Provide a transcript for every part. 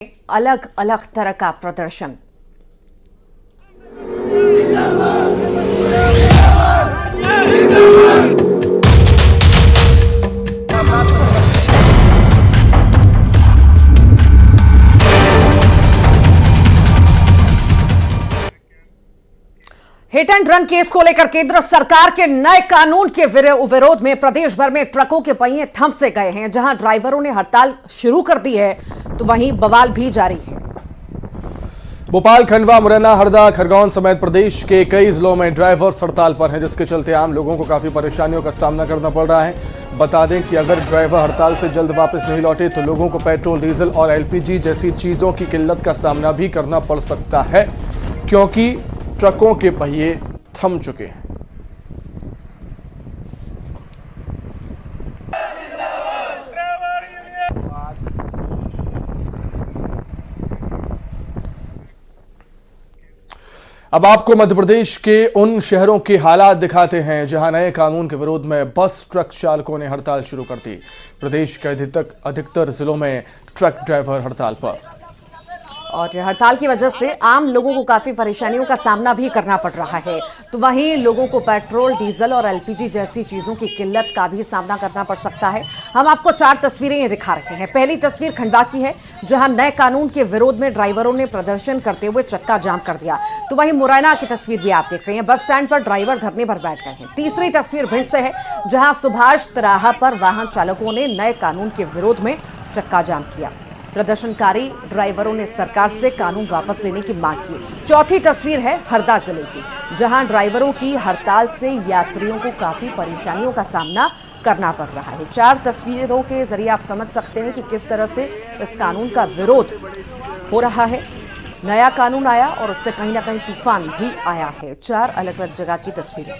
अलग अलग तरह का प्रदर्शन। हिट एंड रन केस को लेकर केंद्र सरकार के नए कानून के विरोध में प्रदेश भर में ट्रकों के पहिए थम से गए हैं। जहां ड्राइवरों ने हड़ताल शुरू कर दी है तो वहीं बवाल भी जारी है। भोपाल, खंडवा, मुरैना, हरदा, खरगोन समेत प्रदेश के कई जिलों में ड्राइवर्स हड़ताल पर हैं, जिसके चलते आम लोगों को काफी परेशानियों का सामना करना पड़ रहा है। बता दें कि अगर ड्राइवर हड़ताल से जल्द वापस नहीं लौटे तो लोगों को पेट्रोल, डीजल और एलपीजी जैसी चीजों की किल्लत का सामना भी करना पड़ सकता है, क्योंकि ट्रकों के पहिए थम चुके हैं। अब आपको मध्य प्रदेश के उन शहरों के हालात दिखाते हैं जहां नए कानून के विरोध में बस ट्रक चालकों ने हड़ताल शुरू कर दी। प्रदेश के अधिकतर जिलों में ट्रक ड्राइवर हड़ताल पर, और हड़ताल की वजह से आम लोगों को काफी परेशानियों का सामना भी करना पड़ रहा है। तो वहीं लोगों को पेट्रोल, डीजल और एलपीजी जैसी चीजों की किल्लत का भी सामना करना पड़ सकता है। हम आपको 4 तस्वीरें दिखा रहे हैं। पहली तस्वीर खंडवा की है, जहां नए कानून के विरोध में ड्राइवरों ने प्रदर्शन करते हुए चक्का जाम कर दिया। तो वहीं मुरैना की तस्वीर भी आप देख रहे हैं, बस स्टैंड पर ड्राइवर धरने पर बैठ गए हैं। तीसरी तस्वीर भिंड से है, जहां सुभाष तिराहा पर वाहन चालकों ने नए कानून के विरोध में चक्का जाम किया। प्रदर्शनकारी ड्राइवरों ने सरकार से कानून वापस लेने की मांग की। चौथी तस्वीर है हरदा जिले की, जहां ड्राइवरों की हड़ताल से यात्रियों को काफी परेशानियों का सामना करना पड़ रहा है। 4 तस्वीरों के जरिए आप समझ सकते हैं कि किस तरह से इस कानून का विरोध हो रहा है। नया कानून आया और उससे कहीं ना कहीं तूफान भी आया है। 4 अलग अलग जगह की तस्वीरें।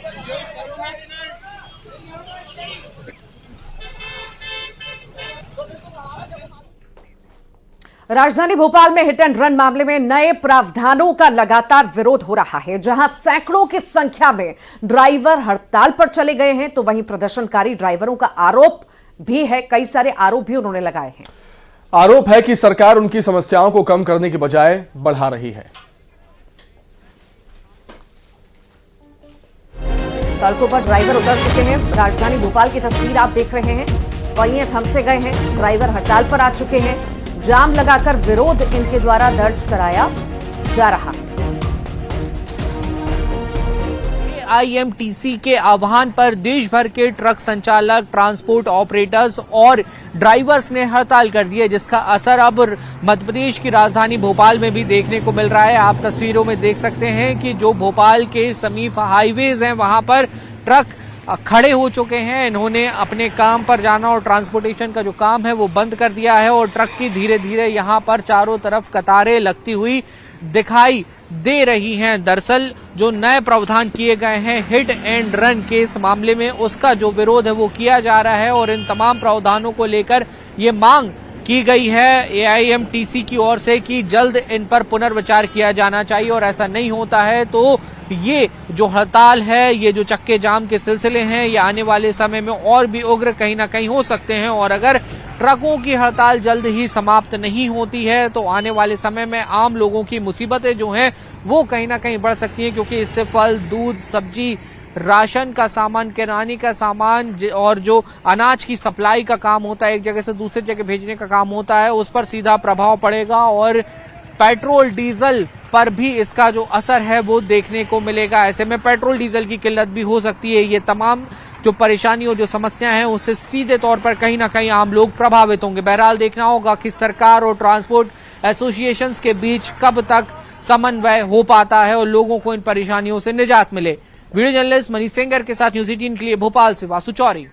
राजधानी भोपाल में हिट एंड रन मामले में नए प्रावधानों का लगातार विरोध हो रहा है, जहां सैकड़ों की संख्या में ड्राइवर हड़ताल पर चले गए हैं। तो वहीं प्रदर्शनकारी ड्राइवरों का आरोप भी है, कई सारे आरोप भी उन्होंने लगाए हैं। आरोप है कि सरकार उनकी समस्याओं को कम करने की बजाय बढ़ा रही है। सड़कों पर ड्राइवर उतर चुके हैं। राजधानी भोपाल की तस्वीर आप देख रहे हैं, पहिए थम से गए हैं, ड्राइवर हड़ताल पर आ चुके हैं। जाम लगाकर विरोध इनके द्वारा दर्ज कराया जा रहा है। आईएमटीसी के आह्वान पर देश भर के ट्रक संचालक, ट्रांसपोर्ट ऑपरेटर्स और ड्राइवर्स ने हड़ताल कर दी है, जिसका असर अब मध्य प्रदेश की राजधानी भोपाल में भी देखने को मिल रहा है। आप तस्वीरों में देख सकते हैं कि जो भोपाल के समीप हाईवेज हैं, वहां पर ट्रक खड़े हो चुके हैं। इन्होंने अपने काम पर जाना और ट्रांसपोर्टेशन का जो काम है वो बंद कर दिया है और ट्रक की धीरे धीरे यहां पर चारों तरफ कतारें लगती हुई दिखाई दे रही हैं। दरअसल जो नए प्रावधान किए गए हैं हिट एंड रन केस मामले में, उसका जो विरोध है वो किया जा रहा है और इन तमाम प्रावधानों को लेकर ये मांग की गई है एआईएमटीसी की ओर से कि जल्द इन पर पुनर्विचार किया जाना चाहिए, और ऐसा नहीं होता है तो ये जो हड़ताल है, ये जो चक्के जाम के सिलसिले हैं, ये आने वाले समय में और भी उग्र कहीं ना कहीं हो सकते हैं। और अगर ट्रकों की हड़ताल जल्द ही समाप्त नहीं होती है तो आने वाले समय में आम लोगों की मुसीबतें जो हैं वो कहीं ना कहीं बढ़ सकती हैं, क्योंकि इससे फल, दूध, सब्जी, राशन का सामान, किराने का सामान और जो अनाज की सप्लाई का काम होता है, एक जगह से दूसरी जगह भेजने का काम होता है, उस पर सीधा प्रभाव पड़ेगा और पेट्रोल, डीजल पर भी इसका जो असर है वो देखने को मिलेगा। ऐसे में पेट्रोल, डीजल की किल्लत भी हो सकती है। ये तमाम जो परेशानी और जो समस्या है उससे सीधे तौर पर कहीं ना कहीं आम लोग प्रभावित होंगे। बहरहाल देखना होगा कि सरकार और ट्रांसपोर्ट एसोसिएशंस के बीच कब तक समन्वय हो पाता है और लोगों को इन परेशानियों से निजात मिले। वीडियो जर्नलिस्ट मनीष सेंगर के साथ न्यूज़ 18 के लिए भोपाल से वासु चौरी।